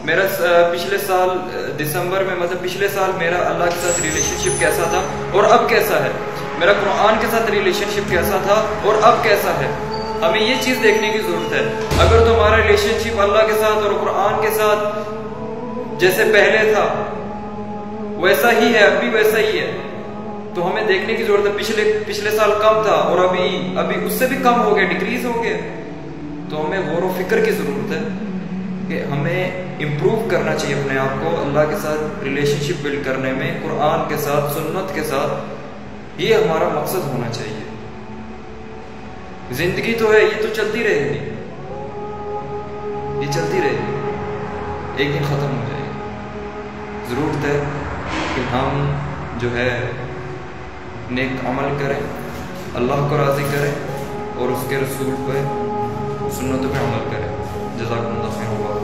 میرا پچھلے سال دسمبر میں مطلب پچھلے سال میرا اللہ کے ساتھ ریلیشن شپ کیسا تھا اور اب کیسا ہے، میرا قرآن کے ساتھ ریلیشن شپ کیسا تھا اور اب کیسا ہے. ہمیں یہ چیز دیکھنے کی ضرورت ہے. اگر تمہارا ریلیشن شپ اللہ کے ساتھ اور قرآن کے ساتھ جیسے پہلے تھا ویسا ہی ہے، اب بھی ویسا ہی ہے، تو ہمیں دیکھنے کی ضرورت ہے پچھلے سال کم تھا اور ابھی اس سے بھی کم ہو گیا، ڈکریز ہو گیا. تو ہمیں غور و فکر کی ضرورت ہے کہ ہمیں امپروو کرنا چاہیے اپنے آپ کو اللہ کے ساتھ ریلیشن شپ بلڈ کرنے میں، قرآن کے ساتھ، سنت کے ساتھ. یہ ہمارا مقصد ہونا چاہیے. زندگی تو ہے، یہ تو چلتی رہے گی، یہ چلتی رہے گی، ایک دن ختم ہو جائے گی. ضرورت ہے کہ ہم جو ہے نیک عمل کریں، اللہ کو راضی کریں اور اس کے رسول پہ، سنتوں پہ عمل کریں. جزاکم اللہ خیر.